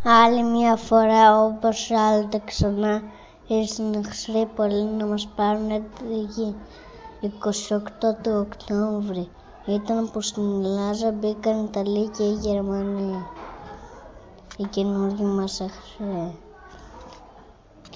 Άλλη μια φορά, όπως άλλοτε ξανά, ήρθαν εχθροί πολλοί να μας πάρουν τη γη. 28 του Οκτώβρη ήταν που στην Ελλάδα μπήκαν οι Ιταλοί και οι Γερμανοί, οι καινούργοι μας εχθροί.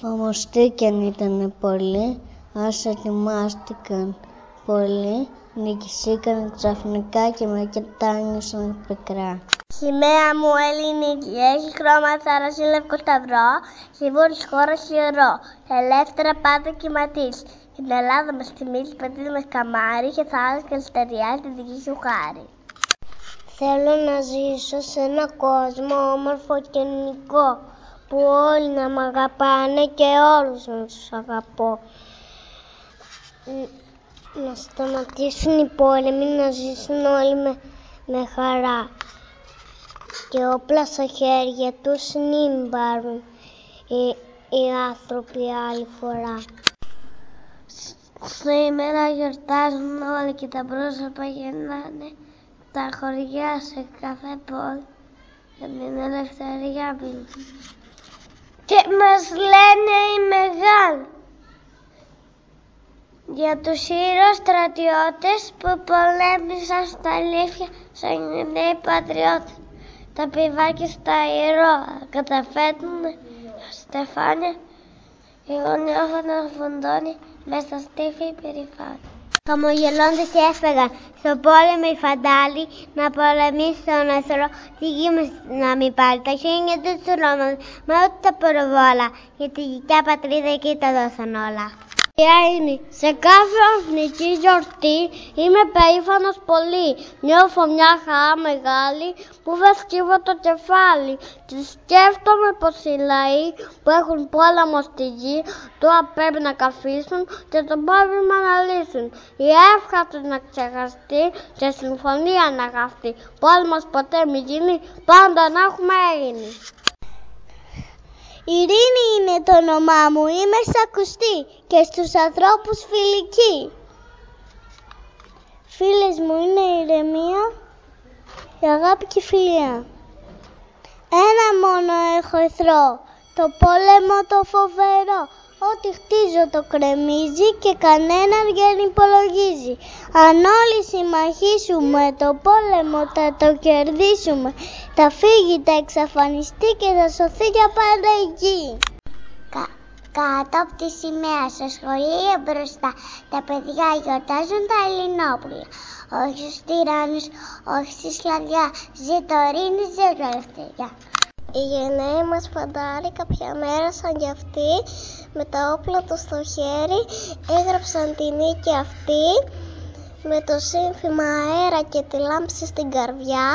Όμως τι κι αν ήταν πολλοί, ας ετοιμάστηκαν πολλοί, νικησήκαν ξαφνικά και με κοιτάνιωσαν πικρά. Σημαία μου ελληνική, έχει χρώμα θάρρωση λευκό σταυρό, σίγουρης χώρας ιερό, ελεύθερα πάντα κυματής. Την Ελλάδα μας θυμίζει, πατήδι μας καμάρι και θάλασσα και ελευθερία στη δική σου χάρη. Θέλω να ζήσω σε ένα κόσμο όμορφο και ελληνικό, που όλοι να μ' αγαπάνε και όλους να τους αγαπώ. Να σταματήσουν οι πόλεμοι, να ζήσουν όλοι με χαρά. Και όπλα στα χέρια τους μην πάρουν οι άνθρωποι άλλη φορά. Σήμερα γιορτάζουν όλοι και τα πρόσωπα γεννάνε, τα χωριά σε κάθε πόλη για την ελευθερία μιλούν. Και μας λένε οι μεγάλοι για τους ήρωες στρατιώτες που πολέμησαν στα αλήθεια σαν νέοι πατριώτες. Τα πιβάκια στα ηρώα καταφέτουν τα στεφάνια, εγώ νιώθω να φουντώνει μες στα στήφη περηφάνεια. Χαμογελώντας έφεγαν στον πόλεμο οι φαντάλοι να πολεμήσει τον εχθρό, τη γη μας να μην πάρει τα χέρια τους Ρώμανους με ό,τι τα προβόλα, για τη γλυκιά πατρίδα εκεί τα δώσαν όλα. Σε κάθε εθνική γιορτή είμαι περήφανος πολύ. Νιώθω μια χαρά μεγάλη που δεν σκύβω το κεφάλι. Και σκέφτομαι πως οι λαοί που έχουν πόλεμο στη γη τώρα πρέπει να καθίσουν και το πρόβλημα να λύσουν. Η εύχα τους να ξεχαστεί και συμφωνία να γραφτεί. Πόλεμος ποτέ μη γίνει, πάντα να έχουμε ειρήνη. Ειρήνη είναι το όνομά μου, είμαι σακουστή και στους ανθρώπους φιλική. Φίλες μου είναι η ηρεμία, η αγάπη και η φιλία. Ένα μόνο έχω εχθρό, το πόλεμο το φοβερό. Ό,τι χτίζω το κρεμίζει και κανέναν δεν υπολογίζει. Αν όλοι συμμαχίσουμε το πόλεμο θα το κερδίσουμε. Θα φύγει, θα εξαφανιστεί και θα σωθεί για πάντα η γη. Κάτω από τη σημαία στο σχολείο μπροστά τα παιδιά γιορτάζουν τα Ελληνόπουλα. Όχι στους τυράννους, όχι στη σκλαβιά, ζήτω ειρήνη, ζήτω ελευθερία. Οι γενναίοι μας φαντάροι κάποια μέρα σαν κι αυτοί, με τα όπλα τους στο χέρι, έγραψαν τη νίκη αυτή, με το σύνθημα αέρα και τη λάμψη στην καρδιά,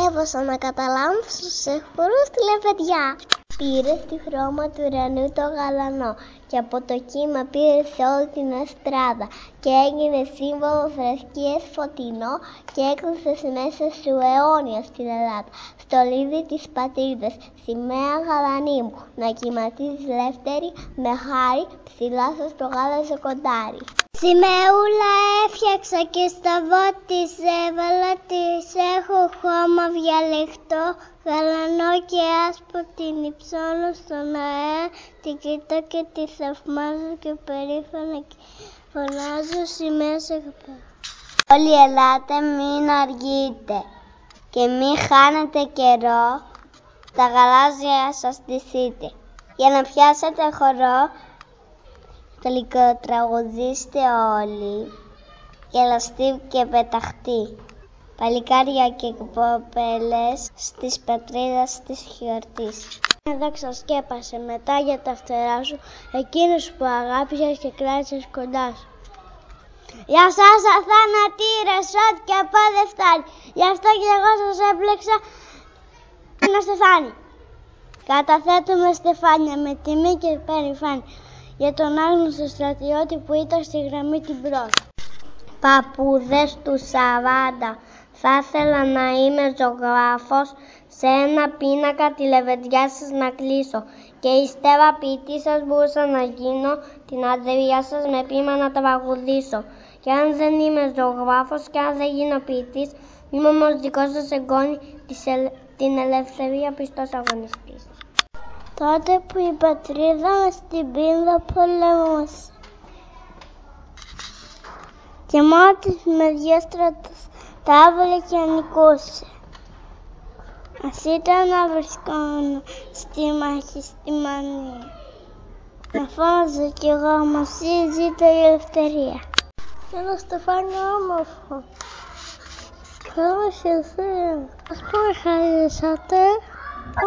έβωσαν να καταλάμψουν στους εχθρούς τη λεβεδιά. Πήρε στη χρώμα του ουρανού το γαλανό και από το κύμα πήρε σε όλη την αστράδα και έγινε σύμβολο θρησκείας φωτεινό και έκλεισες μέσα σου αιώνια στην Ελλάδα. Στολίδι της πατρίδας, σημαία γαλανή μου, να κυματίζεις ελεύθερη με χάρη ψηλά στο γάλαζο κοντάρι. Σημαίουλα έφτιαξα και στα βότης έβαλα, της έχω χώμα διαλεχτό, γαλανό και άσπρο, την υψώνω στον αέρα, την κοιτώ και τη θαυμάζω και περήφανα και φωνάζω σημαία σε αγαπάω. Όλοι ελάτε, μην αργείτε και μην χάνετε καιρό, τα γαλάζια σας ντυθείτε, για να πιάσετε χορό. Τελικό τραγουδίστε όλοι, γελαστοί και πεταχτοί, παλικάρια και κοπέλες στις πατρίδας της γιορτής. Δόξα σκέπασε μετά για τα φτερά σου, εκείνους που αγάπησες και κράτησες κοντά σου. Για σας αθανατήρες, ό,τι και από δεν φτάνει, γι' αυτό και εγώ σας έπλεξα ένα στεφάνι. Καταθέτουμε στεφάνια με τιμή και περηφάνεια για τον άγνωστο στρατιώτη που ήταν στη γραμμή την πρώτη. Παππούδες του 40, θα ήθελα να είμαι ζωγράφος, σε ένα πίνακα τη λεβεντιά σας να κλείσω και ύστερα ποιητή σας μπορούσα να γίνω, την αδερφιά σας με ποίημα να τραγουδήσω. Και αν δεν είμαι ζωγράφος και αν δεν γίνω ποιητής, είμαι όμως δικό σας εγγόνι της την ελευθερία πιστός αγωνιστής. Τότε που η πατρίδα μας στην πείνα πολεμούσε και μόλις με δυο στρατούς τα άβολε και νικούσε. Ας ήταν να βρισκόμουν στη μάχη στη Μανία, να φώναζα κι εγώ όμως ζήτω η ελευθερία. Ένα στεφάνι όμορφο, καλό χερσαίο, ας πούμε χαρίσατε,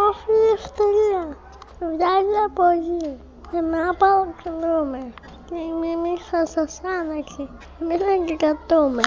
όφη ελευθερία. Βγάζει από γη και με απαλοκρινούμε και η μνήμη σας ανάγκη, εμείς δεν κρατούμε.